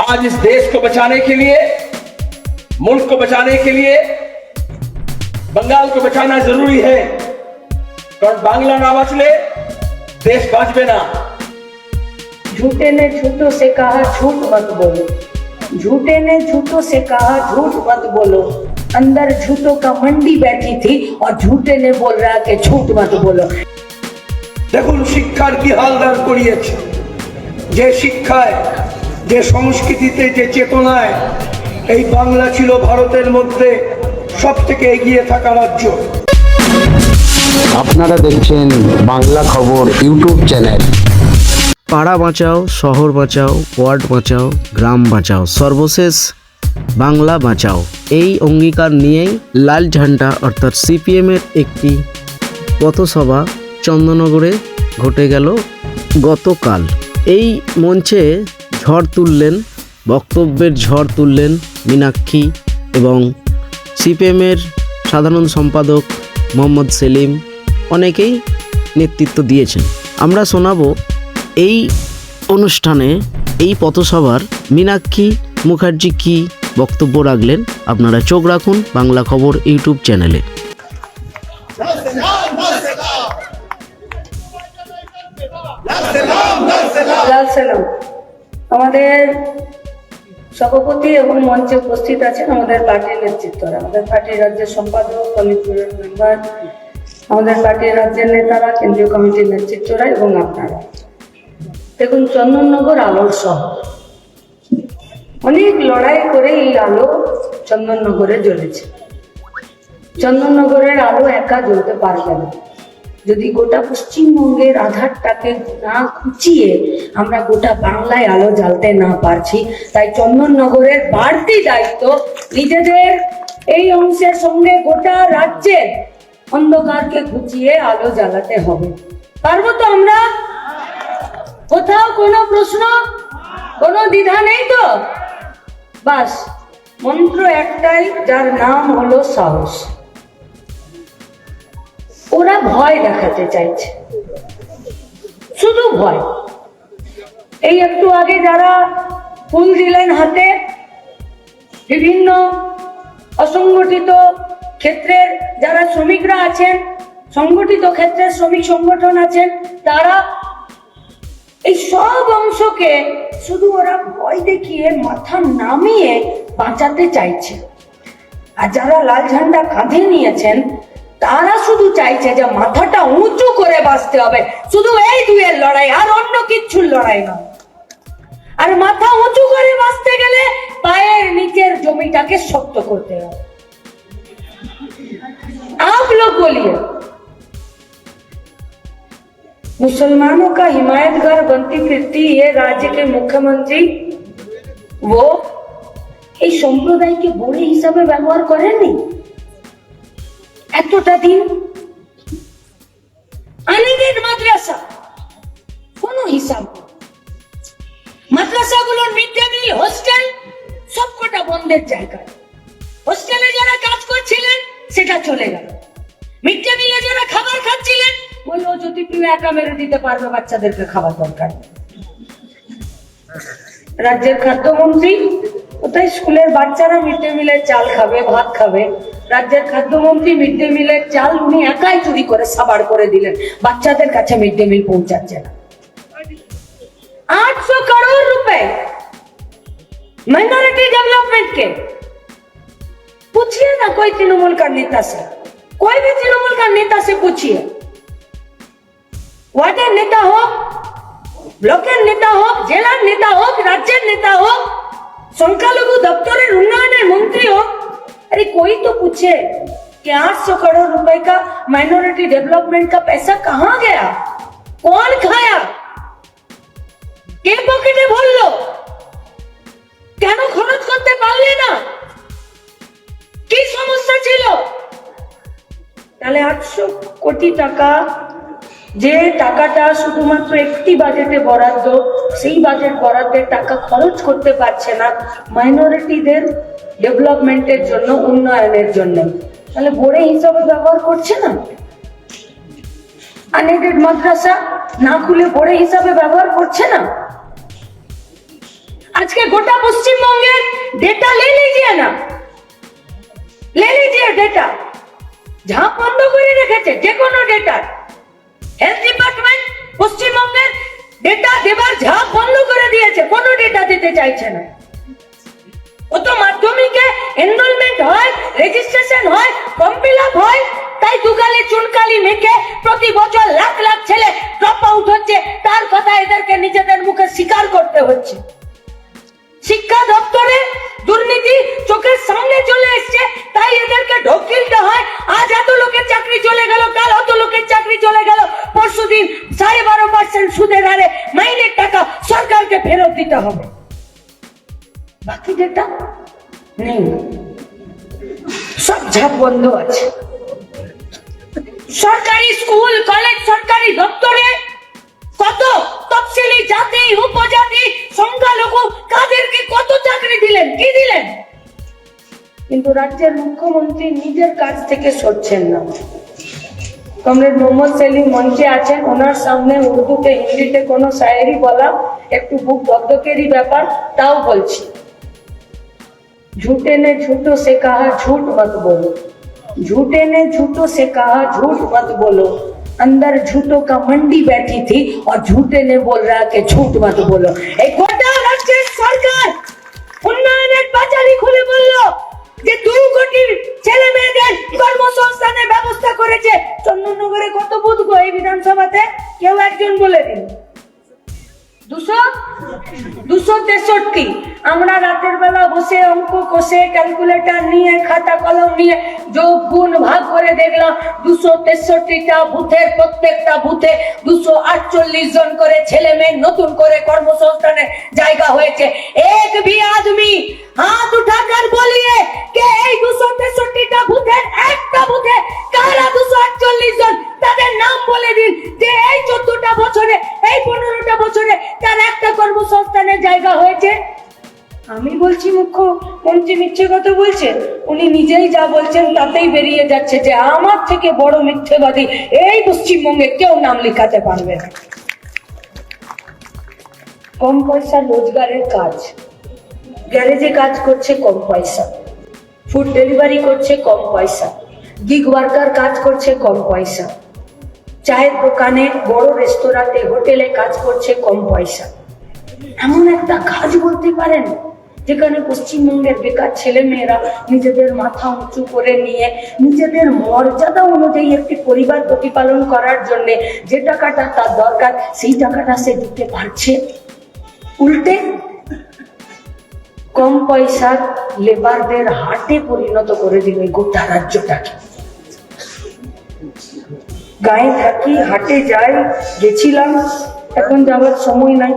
आज इस देश को बचाने के लिए, मुल्क को बचाने के लिए बंगाल को बचाना जरूरी है। कारण बांग्ला ना बचले देश बांचबे ना। झूठे ने झूठों से कहा झूठ मत बोलो, झूठे ने झूठों से कहा झूठ मत बोलो। अंदर झूठों का मंडी बैठी थी और झूठे ने बोल रहा कि झूठ मत बोलो। দেখুন শিক্ষার কি হাল দাঁড় করিয়েছে। যে শিক্ষায়, যে সংস্কৃতিতে, যে চেতনায় এই বাংলা ছিল ভারতের মধ্যে সবথেকে এগিয়ে থাকা রাজ্য। আপনারা দেখছেন বাংলা খবর ইউটিউব চ্যানেল। পাড়া বাঁচাও, শহর বাঁচাও, ওয়ার্ড বাঁচাও, গ্রাম বাঁচাও, সর্বশেষ বাংলা বাঁচাও, এই অঙ্গীকার নিয়েই লাল ঝান্ডা অর্থাৎ সিপিএমের একটি পথসভা চন্দননগরে ঘটে গেল গতকাল। এই মঞ্চে ঝড় তুললেন, বক্তব্যের ঝড় তুললেন মীনাক্ষী এবং সিপিএমের সাধারণ সম্পাদক মোহাম্মদ সেলিম, অনেকেই নেতৃত্ব দিয়েছেন। আমরা শোনাবো এই অনুষ্ঠানে, এই পথসভার মীনাক্ষী মুখার্জি কি বক্তব্য রাখলেন। আপনারা চোখ রাখুন বাংলা খবর ইউটিউব চ্যানেলে। আমাদের সভাপতি এবং মঞ্চে উপস্থিত আছেন আমাদের পার্টির নেতৃত্বরা, আমাদের পার্টির রাজ্যের সম্পাদক, পলিটব্যুরোর মেম্বার, আমাদের পার্টির রাজ্যের নেতারা, কেন্দ্রীয় কমিটির নেতৃত্বরা এবং আপনারা। দেখুন, চন্দননগর আলোর শহর। অনেক লড়াই করে এই আলো চন্দননগরে জ্বলেছে। চন্দননগরের আলো একা জ্বলতে পারবে না। যদি গোটা পশ্চিমবঙ্গের আধারটাকে না খুঁচিয়ে আমরা গোটা বাংলায় আলো জ্বালতে না পারছি, তাই চন্দননগরের বাড়তি দায়িত্ব নিজেদের এই অংশের সঙ্গে গোটা রাজ্যের অন্ধকারকে খুঁচিয়ে আলো জ্বালাতে হবে। পারবো তো আমরা? কোথাও কোনো প্রশ্ন, কোনো দ্বিধা নেই তো? বাস, মন্ত্র একটাই, যার নাম হলো সাহস। ওরা ভয় দেখাতে চাইছে, শুধু ভয়। এই একটু আগে যারা ফুল দিলেন হাতে, বিভিন্ন অসংগঠিত ক্ষেত্রের যারা শ্রমিকরা আছেন, সংগঠিত ক্ষেত্রের শ্রমিক সংগঠন আছেন, তারা এই সব অংশকে শুধু ওরা ভয় দেখিয়ে মাথা নামিয়ে বাঁচাতে চাইছে। আর যারা লাল ঝান্ডা কাঁধে নিয়েছেন, তারা শুধু চাইছে যে মাথাটা উঁচু করে বাঁচতে হবে। শুধু এই দুয়ের লড়াই, আর অন্য কিচ্ছুর লড়াই নয়। আর মাথা উঁচু করে বাঁচতে গেলে পায়ের নিচের জমিটাকে শক্ত করতে হবে। आप लोग बोलिए, मुसलमानों का हिमायतगार बनती फिरती ये राज्य के मुख्यमंत्री वो এই সম্প্রদায়কে বড়ি হিসাবে ব্যবহার করেননি এতটা দিন। আনএডেড মাদ্রাসা কোন হিসাব, মাদ্রাসাগুলোর মিড ডে মিল, হোস্টেল সবকটা বন্ধের জায়গা। হোস্টেলে যারা কাজ করছিলেন সেটা চলে গেল। মিড ডে মিলে যারা খাবার খাচ্ছিলেন বললো যদি তুমি একা মেরে দিতে পারবে, বাচ্চাদেরকে খাবার দরকার। রাজ্যের খাদ্যমন্ত্রী কোথায় স্কুলের বাচ্চারা মিড ডে মিলের চাল খাবে, ভাত খাবে। রাজ্যের খাদ্যমন্ত্রী মিড ডে মিলের চাল উনি একাই চুরি করে সাবাড় করে দিলেন, বাচ্চাদের কাছে মিড ডে মিল পৌঁছাচ্ছে না। 800 करोड़ रुपए माइनॉरिटी डेवलपमेंट के। पूछिए ना कोई तृणमूल का नेता से, कोई भी तृणमूल का नेता से पूछिए, ওয়ার্ডের নেতা হোক, ব্লকের নেতা হোক, জেলার নেতা হোক, রাজ্যের নেতা হোক, সংখ্যালঘু দপ্তরের উন্নয়নের মন্ত্রী হোক, अरे कोई तो पूछे कि 800 करोड़ रुपए का माइनॉरिटी डेवलपमेंट का पैसा कहां गया, कौन खाया, কে পকেটে ভরলো, কেন খরচ করতে পারলে না, কি সমস্যা ছিল? তাহলে 800 কোটি টাকা, যে টাকাটা শুধুমাত্র একটি বাজেটে বরাদ্দ, সেই বাজেট বরাদ্দের টাকা খরচ করতে পারছে না মাইনরিটিদের ডেভেলপমেন্টের জন্য, উন্নয়নের জন্য, তাহলে বড়ে হিসাবে ব্যবহার করছে না। আনএডেড মাদ্রাসা না খুলে বড়ে হিসাবে ব্যবহার করছে না। আজকে গোটা পশ্চিমবঙ্গের ডেটা ले लीजिए ना, ले लीजिए डेटा। ঝাঁপ বন্ধ করে রেখেছে যে কোনো ডেটা। হেলথ ডিপার্টমেন্ট পশ্চিমবঙ্গের ডেটা দেবার ঝাঁপ বন্ধ করে দিয়েছে, কোনো ডেটা দিতে চাইছে না। ও তো মাধ্যমিকে এনরোলমেন্ট হয়, রেজিস্ট্রেশন হয়, ফর্ম ফিল আপ হয়, তাই দুগালে চুনকালি মেখে প্রতি বছর লাখ লাখ ছেলে ড্রপ আউট হচ্ছে, তার কথা এদেরকে নিজেদের মুখে স্বীকার করতে হচ্ছে। শিক্ষা দপ্তরে দুর্নীতি চোখের সামনে চলে এসছে, তাই এদেরকে ঢোক গিলতে হয়। আজ এত লোকের চাকরি চলে গেল, কাল অত লোকের চাকরি চলে গেল, পরশুদিন 12.5% সুদের হারে মাইনের টাকা সরকারকে ফেরত দিতে হবে। বাকি ডেটা নেই, সব ঝাঁপ বন্ধ আছে। সরকারি স্কুল কলেজ সরকারি দপ্তরে কত তফসিলি জাতি উপজাতি সংখ্যালঘু কাদেরকে কত চাকরি দিলেন, কি দিলেন? কিন্তু রাজ্যের মুখ্যমন্ত্রী নিজের কাজ থেকে সরছেন না। কমরেড মোহাম্মদ সেলিম মঞ্চে আছেন, ওনার সামনে উর্দুতে হিন্দিতে কোনো শায়েরি বলা একটু বুক ধকধকেরই ব্যাপার, তাও বলছি। झूठे ने झूठों से कहा झूठ मत बोलो, झूठे ने झूठों से कहा झूठ मत बोलो, अंदर झूठों का मंडी बैठी थी और झूठे ने बोल रहा कि झूठ मत बोलो। एक गोटा राज्य सरकार উন্নয়নের পাঁচালি খুলে বলল যে 2 কোটি ছেলে মেয়েদের কর্মসংস্থানের ব্যবস্থা করেছে। চন্দননগরে কত বুথ গো এই বিধানসভাতে? কেউ একজন বলে দিন। 263। আমরা রাতের বেলা বসে অঙ্ক কষে ক্যালকুলেটর নিয়ে খাতা কলম নিয়ে যোগ গুণ ভাগ করে দেখলাম 263টা বুথের প্রত্যেকটা বুথে 248 জন করে ছেলে মেয়ে নতুন করে কর্মসংস্থানের জায়গা হয়েছে। এক ভি আদমি হাত উঠাकर বলিয়ে কে এই 263টা বুথের একটা বুথে কারা 248 জন, তাদের নাম বলে দিন যে এই 14টা বছরে এই 15টা বছরে তার একটা কর্মসংস্থানের জায়গা হয়েছে। আমি বলছি মুখ্যমন্ত্রী মিথ্যে কথা বলছেন? উনি নিজেই যা বলছেন তাতেই বেরিয়ে যাচ্ছে যে আমার থেকে বড় মিথ্যেবাদী এই পশ্চিমবঙ্গে কেউ নাম লিখাতে পারবে না। কম পয়সা রোজগারের কাজ, গ্যারেজে কাজ করছে কম পয়সা, ফুড ডেলিভারি করছে কম পয়সা, গিগ ওয়ার্কার কাজ করছে কম পয়সা, চায়ের দোকানে বড় রেস্তোরাঁতে হোটেলে কাজ করছে কম পয়সা। এমন একটা কাজ বলতে পারেন যেখানে পশ্চিমবঙ্গের বেকার ছেলে মেয়েরা নিজেদের মাথা উঁচু করে নিয়ে নিজেদের মর্যাদা অনুযায়ী একটি পরিবার প্রতিপালন করার জন্য যে টাকাটা তার দরকার সেই টাকাটা সে দিতে পারছে? উল্টে কম পয়সার লেবারদের হাটে পরিণত করে দিল গোটা রাজ্যটাকে। গায়ে থাকি, হাটে যাই, গেছিলাম, এখন যাওয়ার সময় নাই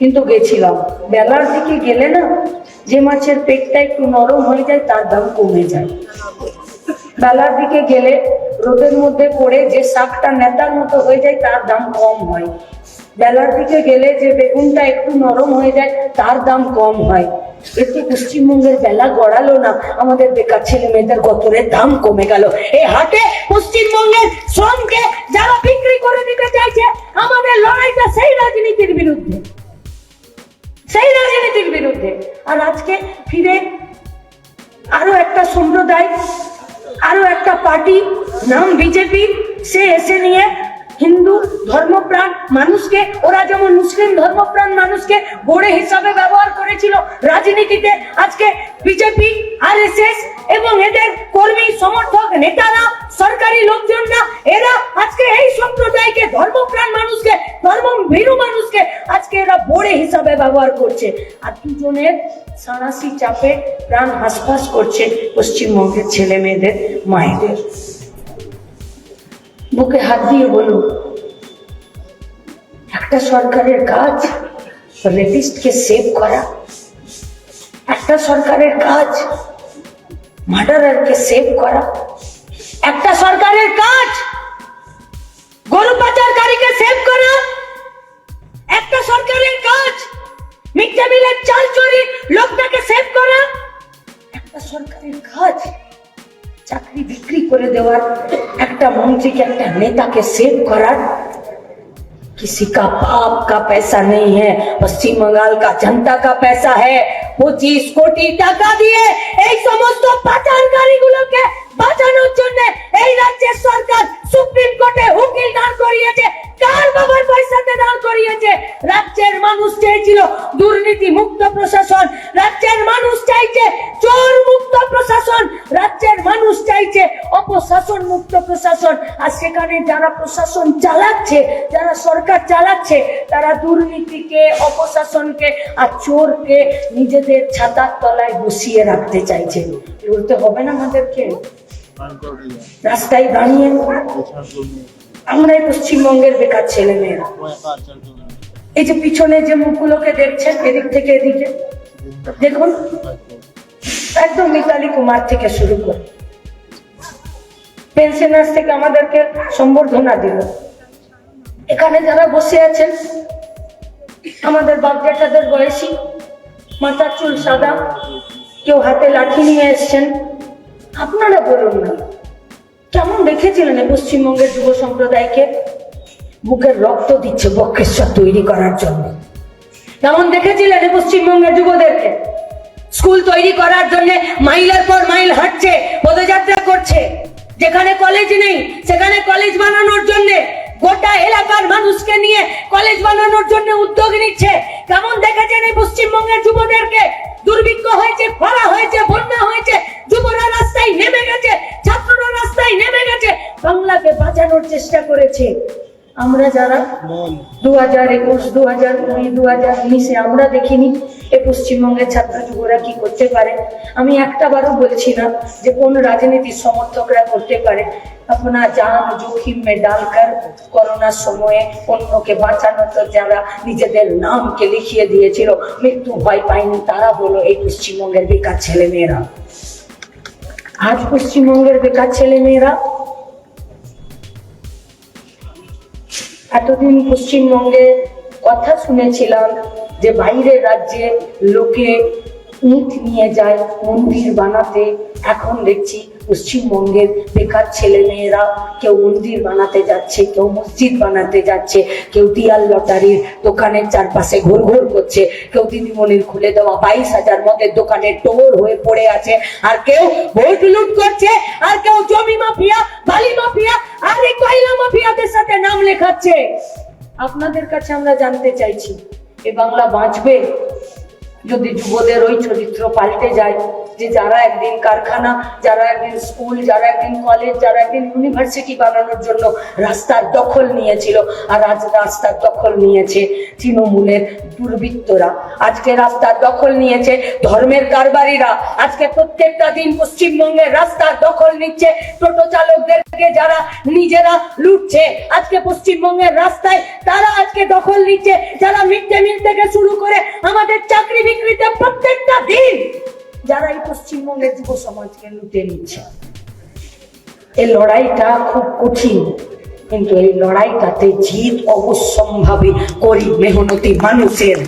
কিন্তু গেছিলাম। বেলার দিকে গেলে না, যে মাছের পেটটা একটু নরম হয়ে যায় তার দাম কমে যায়। বেলার দিকে গেলে রোদের মধ্যে পড়ে যে শাকটা নেতার মতো হয়ে যায় তার দাম কম হয়। বেলার দিকে গেলে যে বেগুনটা একটু নরম হয়ে যায় তার দাম কম হয়। একটু পশ্চিমবঙ্গের বেলা গড়ালো না, আমাদের বেকার ছেলে মেয়েদের গতরের দাম কমে গেল। এই হাটে পশ্চিমবঙ্গের শ্রমকে যারা বিক্রি করে দিতে চাইছে, আমাদের লড়াইটা সেই রাজনীতির বিরুদ্ধে, সেই রাজনীতির বিরুদ্ধে। আর আজকে ফিরে আরো একটা সম্প্রদায়, আরো একটা পার্টি, নাম বিজেপি, সে এসে নিয়ে হিন্দু ধর্মপ্রাণ মানুষকে, ওরা যেমন মুসলিম ধর্মপ্রাণ মানুষকে গোড়ে হিসাবে ব্যবহার করেছিল রাজনীতিতে, আজকে বিজেপি আরএসএস এবং এদের কর্মী সমর্থক নেতারা সরকারি লোকজনরা এরা আজকে এই সম্প্রদায়কে ধর্মপ্রাণ মানুষকে ধর্মভীরু মানুষকে আজকে এরা বোড়ে হিসাবে ব্যবহার করছে। আর দুজনের সাঁড়াশি চাপে প্রাণ হাসফাস করছে পশ্চিমবঙ্গের ছেলে মেয়েদের মায়েদের। বুকে হাত দিয়ে বলুন, একটা সরকারের কাজ রেপিস্টকে সেভ করা, একটা সরকারের কাজ মার্ডারারকে সেভ করা, একটা সরকারের কাজ গরু পাচারকারীকে সেভ করা, একটা সরকারের কাজ মিড ডে মিলের চাল চুরি লোকটাকে সেভ করা, একটা সরকারের কাজ চাকরি বিক্রি করে দেওয়ার একটা মন্ত্রীকে একটা নেতাকে সেভ করার। किसी का बाप का पैसा नहीं है, पश्चिम बंगाल का जनता का पैसा है। 25 কোটি টাকা দিয়ে এই সমস্ত পাচারকারীগুলোকে বাঁচানোর জন্য এই রাজ্যের সরকার সুপ্রিম কোর্টে উকিল দাঁড় করিয়েছে। কার বাবার পয়সাতে দাঁড় করিয়েছে? রাজ্যের মানুষ চেয়েছিল দুর্নীতি মুক্ত প্রশাসন, রাজ্যের মানুষ চাইছে চোর মুক্ত প্রশাসন, রাজ্যের মানুষ চাইছে অপশাসন মুক্ত প্রশাসন। আর সেখানে যারা প্রশাসন চালাচ্ছে, যারা সরকার চালাচ্ছে, তারা দুর্নীতিকে, অপশাসনকে আর চোরকে নিজেদের ছাতার তলায় বসিয়ে রাখতে চাইছে। লড়তে হবে না আমাদেরকে? রাস্তায় দাঁড়িয়ে আমরা এই পশ্চিমবঙ্গের বেকার ছেলে মেয়েরা, এই যে পিছনে যে মুখগুলোকে দেখছেন এদিক থেকে এদিকে দেখুন, একদম মিতালি কুমার থেকে শুরু করে পেনশনার্স থেকে আমাদেরকে সম্বর্ধনা দিল। এখানে যারা বসে আছেন আমাদের বাপ জ্যাঠাদের বয়সী, মাথার চুল সাদা, কেউ হাতে লাঠি নিয়ে এসছেন। আপনারা বলুন না, কেমন দেখেছিলেন পশ্চিমবঙ্গের যুব সম্প্রদায়কে? বুকের রক্ত দিচ্ছে বক্রেশ্বর তৈরি করার জন্য। কেমন দেখেছিলেন পশ্চিমবঙ্গের যুবদেরকে? স্কুল তৈরি করার জন্য মাইলের পর মাইল হাঁটছে, পদযাত্রা করছে। যেখানে কলেজ নেই সেখানে কলেজ বানানোর জন্য গোটা এলাকার মানুষকে নিয়ে কলেজ বানানোর জন্য উদ্যোগ নিচ্ছে। কেমন দেখেছেন এই পশ্চিমবঙ্গের যুবদেরকে? দুর্ভিক্ষ হয়েছে, খরা হয়েছে, বন্যা হয়েছে, যুবরা রাস্তায় নেমে গেছে, ছাত্ররা রাস্তায় নেমে গেছে, বাংলাকে বাঁচানোর চেষ্টা করেছে। আমরা যারা 2021, 2020, 2019 আমরা দেখিনি এই পশ্চিমবঙ্গের ছাত্র যুবরা কি করতে পারে। আমি একটা বারও বলছি না যে কোন রাজনীতির সমর্থকরা করতে পারে। अपना जान जोखिम में डालकर করোনার সময়ে অন্যকে বাঁচানো, তো যারা নিজেদের নামকে লিখিয়ে দিয়েছিল, মৃত্যু ভয় পায়নি, তারা হলো এই পশ্চিমবঙ্গের বেকার ছেলে মেয়েরা। আজ পশ্চিমবঙ্গের বেকার ছেলে মেয়েরা, এতদিন পশ্চিমবঙ্গে কথা শুনেছিলাম যে বাইরের রাজ্যে লোকে ইট নিয়ে যায় মন্দির বানাতে। এখন দেখছি পশ্চিমবঙ্গের বেকার ছেলে মেয়েরা কেউ মন্দির বানাতে যাচ্ছে, কেউ মসজিদ বানাতে যাচ্ছে, কেউ দিয়াল লটারির দোকানের চারপাশে ঘোর ঘোর করছে, কেউ দিদিমণির খুলে দেওয়া 22,000 মদের দোকানে টোর হয়ে পড়ে আছে, আর কেউ ভোট লুট করছে, আর কেউ জমি মাফিয়া, বালি মাফিয়া আর এই কয়লা মাফিয়াদের সাথে নাম লেখাচ্ছে। আপনাদের কাছে আমরা জানতে চাইছি, এ বাংলা বাঁচবে যদি যুবদের ওই চরিত্র পাল্টে যায়, যে যারা একদিন কারখানা, যারা একদিন স্কুল, যারা একদিন কলেজ, যারা একদিন ইউনিভার্সিটি বানানোর জন্য রাস্তার দখল নিয়েছিল, আর আজ রাস্তার দখল নিয়েছে তৃণমূলের দুর্বৃত্তরা, আজকে রাস্তার দখল নিয়েছে ধর্মের কারবারিরা। আজকে প্রত্যেকটা দিন পশ্চিমবঙ্গের রাস্তার দখল নিচ্ছে টোটো চালকদেরকে যারা নিজেরা লুটছে। আজকে পশ্চিমবঙ্গের রাস্তায় তারা আজকে দখল নিচ্ছে যারা মিড ডে মিল থেকে শুরু করে আমাদের চাকরি বিক্রিতে প্রত্যেকটা দিন যারা এই পশ্চিমবঙ্গের যুব সমাজকে লুটে নিচ্ছে। এই লড়াইটা খুব কঠিন, কিন্তু এই লড়াইটাতে জিত অবশ্যম্ভাবী গরিব মেহনতি মানুষের।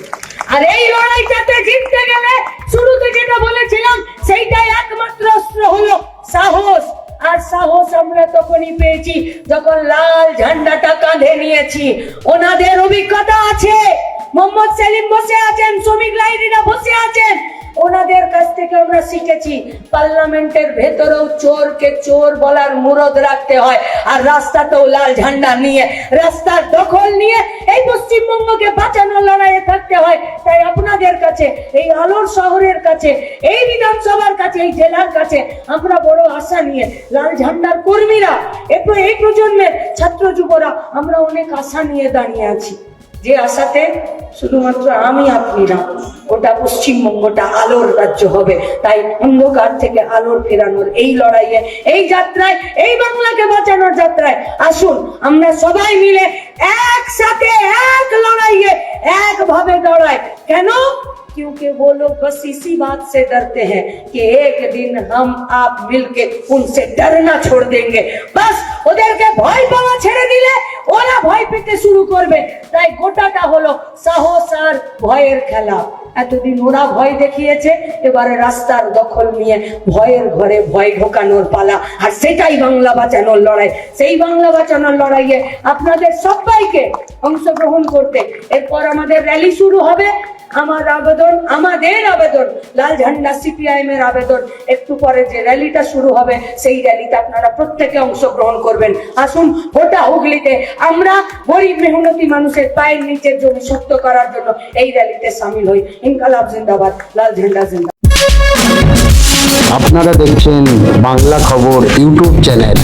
আর এই লড়াইটাতে জিততে গেলে শুরুতে যেটা বলেছিলাম সেইটাই একমাত্র অস্ত্র হলো সাহস। আর সাহস আমরা তখনই পেয়েছি যখন লাল ঝান্ডাটা কাঁধে নিয়েছি। ওনাদের অভিজ্ঞতা আছে, মোহাম্মদ সেলিম বসে আছেন, শ্রমিক লাইরিরা বসে আছেন, ওনাদের কাছ থেকে আমরা শিখেছি পার্লামেন্টের ভেতরেও চোরকে চোর বলার মুরদ রাখতে হয়, আর রাস্তাতেও লাল ঝান্ডা নিয়ে, রাস্তার দখল নিয়ে এই পশ্চিমবঙ্গকে বাঁচানোর লড়াইয়ে থাকতে হয়। তাই আপনাদের কাছে, এই আলোর শহরের কাছে, এই বিধানসভার কাছে, এই জেলার কাছে আমরা বড় আশা নিয়ে, লাল ঝান্ডার কর্মীরা, এই প্রজন্মের ছাত্র যুবরা আমরা অনেক আশা নিয়ে দাঁড়িয়ে আছি, যে আশাতে শুধুমাত্র আমি আপনি না, গোটা পশ্চিমবঙ্গটা আলোর রাজ্য হবে। তাই অন্ধকার থেকে আলোর ফেরানোর এই লড়াইয়ে, এই যাত্রায়, এই বাংলাকে বাঁচানোর যাত্রায় আসুন আমরা সবাই মিলে একসাথে এক লড়াইয়ে একভাবে দাঁড়াই। কেন? क्योंकि वो लोग बस इसी बात से डरते हैं कि एक दिन हम आप मिलके उनसे डरना छोड़ देंगे। बस ওদেরকে ভয় পাওয়া ছেড়ে দিলে ওরা ভয় পেতে শুরু করবে। তাই গোটাটা হলো সাহস আর ভয়ের খেলা। এতদিন ওরা ভয় দেখিয়েছে, এবারে রাস্তার দখল নিয়ে ভয়ের ঘরে ভয় ঢোকানোর পালা। আর সেটাই বাংলা বাঁচানোর লড়াই। সেই বাংলা বাঁচানোর লড়াইয়ে আপনাদের সবাইকে অংশগ্রহণ করতে, এরপর আমাদের র্যালি শুরু হবে। আমাদের আবেদন, লাল ঝান্ডা সিপিআইএম এর আবেদন, একটু পরে যে র্যালিটা শুরু হবে সেই র্যালিতে আপনারা প্রত্যেকে অংশগ্রহণ করবেন। আসুন গোটা হুগলিতে আমরা গরিব মেহনতি মানুষের পায়ের নিচের জমি শক্ত করার জন্য এই র্যালিতে সামিল হই। ইনকালাব জিন্দাবাদ, লাল ঝান্ডা জিন্দাবাদ। আপনারা দেখছেন বাংলা খবর ইউটিউব চ্যানেল।